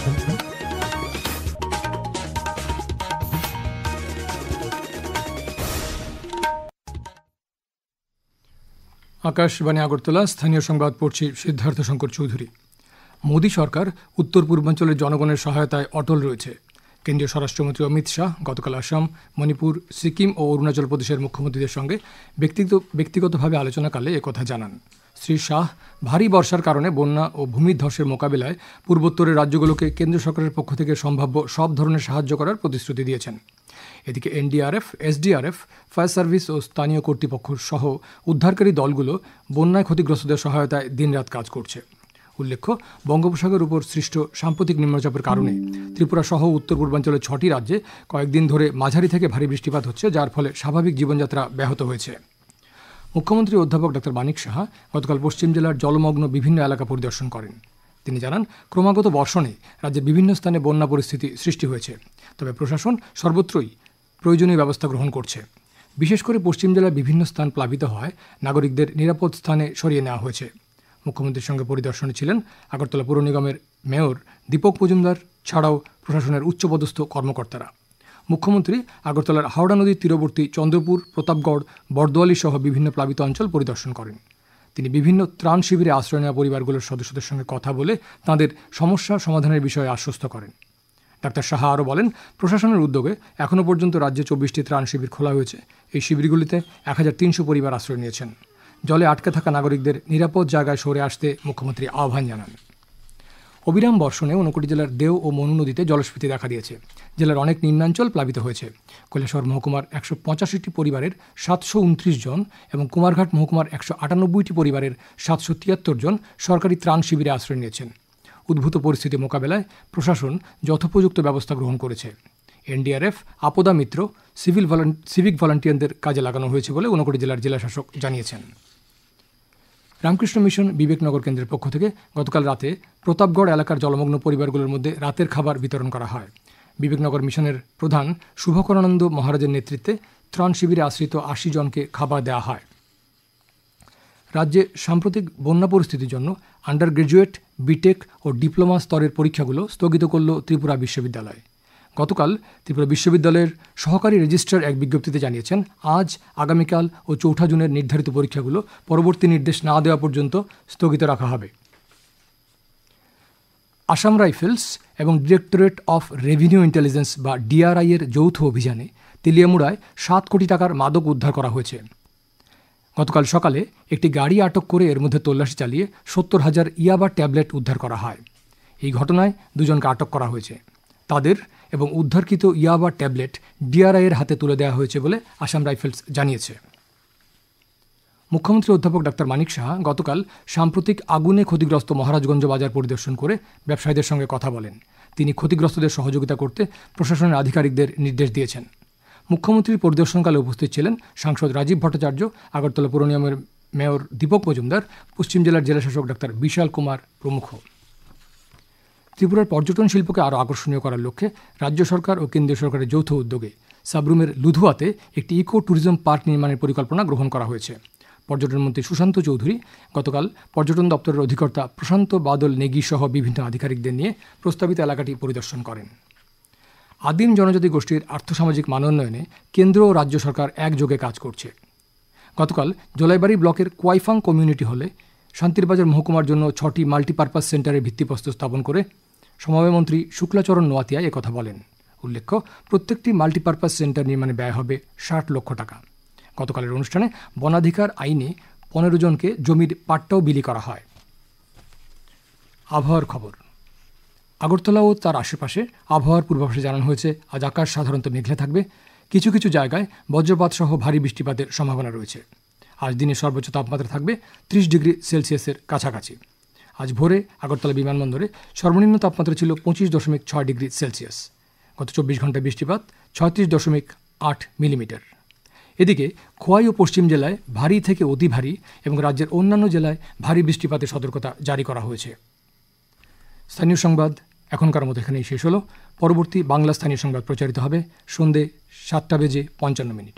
আকাশবাণী আগরতলা, স্থানীয় সংবাদ পড়ছি সিদ্ধার্থ শঙ্কর চৌধুরী। মোদী সরকার উত্তর পূর্বাঞ্চলের জনগণের সহায়তায় অটল রয়েছে। কেন্দ্রীয় স্বরাষ্ট্রমন্ত্রী অমিত শাহ গতকাল আসাম, মণিপুর, সিকিম ও অরুণাচল প্রদেশের মুখ্যমন্ত্রীদের সঙ্গে ব্যক্তিগতভাবে আলোচনাকালে একথা জানান। শ্রী শাহ ভারী বর্ষার কারণে বন্যা ও ভূমিধ্বসের মোকাবিলায় পূর্বোত্তরের রাজ্যগুলোকে কেন্দ্র সরকারের পক্ষ থেকে সম্ভাব্য সব ধরনের সাহায্য করার প্রতিশ্রুতি দিয়েছেন। এদিকে এনডিআরএফ, এসডিআরএফ, ফায়ার সার্ভিস ও স্থানীয় কর্তৃপক্ষ সহ উদ্ধারকারী দলগুলো বন্যায় ক্ষতিগ্রস্তদের সহায়তায় দিনরাত কাজ করছে। উল্লেখ্য, বঙ্গোপসাগরের উপর সৃষ্ট সাম্প্রতিক নিম্নচাপের কারণে ত্রিপুরা সহ উত্তর পূর্বাঞ্চলের 6টি রাজ্যে কয়েকদিন ধরে মাঝারি থেকে ভারী বৃষ্টিপাত হচ্ছে, যার ফলে স্বাভাবিক জীবনযাত্রা ব্যাহত হয়েছে। মুখ্যমন্ত্রী অধ্যাপক ডক্টর মানিক সাহা গতকাল পশ্চিম জেলার জলমগ্ন বিভিন্ন এলাকা পরিদর্শন করেন। তিনি জানান, ক্রমাগত বর্ষণে রাজ্যের বিভিন্ন স্থানে বন্যা পরিস্থিতি সৃষ্টি হয়েছে, তবে প্রশাসন সর্বত্রই প্রয়োজনীয় ব্যবস্থা গ্রহণ করছে। বিশেষ করে পশ্চিম জেলার বিভিন্ন স্থান প্লাবিত হওয়ায় নাগরিকদের নিরাপদ স্থানে সরিয়ে নেওয়া হয়েছে। মুখ্যমন্ত্রীর সঙ্গে পরিদর্শনে ছিলেন আগরতলা পৌর নিগমের মেয়র দীপক মজুমদার ছাড়াও প্রশাসনের উচ্চপদস্থ কর্মকর্তারা। মুখ্যমন্ত্রী আগরতলার হাওড়া নদীর তীরবর্তী চন্দ্রপুর, প্রতাপগড়, বরদোয়ালি সহ বিভিন্ন প্লাবিত অঞ্চল পরিদর্শন করেন। তিনি বিভিন্ন ত্রাণ শিবিরে আশ্রয় নেওয়া পরিবারগুলোর সদস্যদের সঙ্গে কথা বলে তাঁদের সমস্যা সমাধানের বিষয়ে আশ্বস্ত করেন। ডাক্তার সাহা আরও বলেন, প্রশাসনের উদ্যোগে এখনও পর্যন্ত রাজ্যে 24টি ত্রাণ শিবির খোলা হয়েছে। এই শিবিরগুলিতে 1300 পরিবার আশ্রয় নিয়েছেন। জলে আটকে থাকা নাগরিকদের নিরাপদ জায়গায় সরে আসতে মুখ্যমন্ত্রী আহ্বান জানান। অবিরাম বর্ষণে 29 জেলার দেও ও মনু নদীতে জলস্ফীতি দেখা দিয়েছে। জেলার অনেক নিম্নাঞ্চল প্লাবিত হয়েছে। কৈলাসহর মহকুমার 185টি পরিবারের 729 জন এবং কুমারঘাট মহকুমার 198টি পরিবারের 773 জন সরকারি ত্রাণ শিবিরে আশ্রয় নিয়েছেন। উদ্ভূত পরিস্থিতি মোকাবেলায় প্রশাসন যথোপযুক্ত ব্যবস্থা গ্রহণ করেছে। এনডিআরএফ, আপদা মিত্র, সিভিক ভলান্টিয়ারদের কাজে লাগানো হয়েছে বলে 29 জেলার জেলাশাসক জানিয়েছেন। রামকৃষ্ণ মিশন বিবেকনগর কেন্দ্রের পক্ষ থেকে গতকাল রাতে প্রতাপগড় এলাকার জলমগ্ন পরিবারগুলোর মধ্যে রাতের খাবার বিতরণ করা হয়। বিবেকনগর মিশনের প্রধান শুভকরানন্দ মহারাজের নেতৃত্বে ত্রাণ শিবিরে আশ্রিত 80 জনকে খাবার দেওয়া হয়। রাজ্যে সাম্প্রতিক বন্যা পরিস্থিতির জন্য আন্ডার গ্রাজুয়েট, বিটেক ও ডিপ্লোমা স্তরের পরীক্ষাগুলো স্থগিত করল ত্রিপুরা বিশ্ববিদ্যালয়। গতকাল ত্রিপুরা বিশ্ববিদ্যালয়ের সহকারী রেজিস্ট্রার এক বিজ্ঞপ্তিতে জানিয়েছেন, আজ, আগামীকাল ও 4 জুনের নির্ধারিত পরীক্ষাগুলো পরবর্তী নির্দেশ না দেওয়া পর্যন্ত স্থগিত রাখা হবে। আসাম রাইফেলস এবং ডিরেক্টরেট অফ রেভিনিউ ইন্টেলিজেন্স বা ডিআরআই এর যৌথ অভিযানে তেলিয়ামুড়ায় 7 কোটি টাকার মাদক উদ্ধার করা হয়েছে। গতকাল সকালে একটি গাড়ি আটক করে এর মধ্যে তল্লাশি চালিয়ে 70,000 ইয়াবা ট্যাবলেট উদ্ধার করা হয়। এই ঘটনায় 2 জনকে আটক করা হয়েছে। তাদের এবং উদ্ধারকৃত ইয়াবা ট্যাবলেট ডিআরআই এর হাতে তুলে দেওয়া হয়েছে বলে আসাম রাইফেলস জানিয়েছে। মুখ্যমন্ত্রী অধ্যাপক ডাক্তার মানিক সাহা গতকাল সাম্প্রতিক আগুনে ক্ষতিগ্রস্ত মহারাজগঞ্জ বাজার পরিদর্শন করে ব্যবসায়ীদের সঙ্গে কথা বলেন। তিনি ক্ষতিগ্রস্তদের সহযোগিতা করতে প্রশাসনের আধিকারিকদের নির্দেশ দিয়েছেন। মুখ্যমন্ত্রীর পরিদর্শনকালে উপস্থিত ছিলেন সাংসদ রাজীব ভট্টাচার্য, আগরতলা পৌর নিগমের মেয়র দীপক মজুমদার, পশ্চিম জেলার জেলাশাসক ডাক্তার বিশাল কুমার প্রমুখ। ত্রিপুরার পর্যটন শিল্পকে আরও আকর্ষণীয় করার লক্ষ্যে রাজ্য সরকার ও কেন্দ্রীয় সরকারের যৌথ উদ্যোগে সাবরুমের লুধুয়াতে একটি ইকো ট্যুরিজম পার্ক নির্মাণের পরিকল্পনা গ্রহণ করা হয়েছে। পর্যটন মন্ত্রী সুশান্ত চৌধুরী গতকাল পর্যটন দপ্তরের অধিকর্তা প্রশান্ত বাদল নেগি সহ বিভিন্ন আধিকারিকদের নিয়ে প্রস্তাবিত এলাকাটি পরিদর্শন করেন। আদিম জনজাতি গোষ্ঠীর আর্থসামাজিক মানোন্নয়নে কেন্দ্র ও রাজ্য সরকার একযোগে কাজ করছে। গতকাল জলাইবাড়ি ব্লকের কোয়াইফাং কমিউনিটি হলে শান্তিরবাজার মহকুমার জন্য 6টি মাল্টিপারপাস সেন্টারের ভিত্তিপ্রস্তর স্থাপন করে সমবায়মন্ত্রী শুক্লাচরণ নোয়াতিয়া একথা বলেন। উল্লেখ্য, প্রত্যেকটি মাল্টিপারপাস সেন্টার নির্মাণে ব্যয় হবে 60 লক্ষ টাকা। গতকালের অনুষ্ঠানে বনাধিকার আইনে 15 জনকে জমির পাট্টাও বিলি করা হয়। আবহাওয়ার খবর। আগরতলা ও তার আশেপাশে আবহাওয়ার পূর্বাভাসে জানানো হয়েছে, আজ আকাশ সাধারণত মেঘলা থাকবে। কিছু কিছু জায়গায় বজ্রপাত সহ ভারী বৃষ্টিপাতের সম্ভাবনা রয়েছে। আজ দিনের সর্বোচ্চ তাপমাত্রা থাকবে 30 ডিগ্রি সেলসিয়াসের কাছাকাছি। আজ ভোরে আগরতলা বিমানবন্দরে সর্বনিম্ন তাপমাত্রা ছিল 25.6 ডিগ্রি সেলসিয়াস। গত 24 ঘন্টায় বৃষ্টিপাত 36.8 মিলিমিটার। এদিকে খোয়াই ও পশ্চিম জেলায় ভারী থেকে অতি ভারী এবং রাজ্যের অন্যান্য জেলায় ভারী বৃষ্টিপাতের সতর্কতা জারি করা হয়েছে। স্থানীয় সংবাদ এখনকার মতো এখানেই শেষ হলো। পরবর্তী বাংলা স্থানীয় সংবাদ প্রচারিত হবে সন্ধ্যে 7:55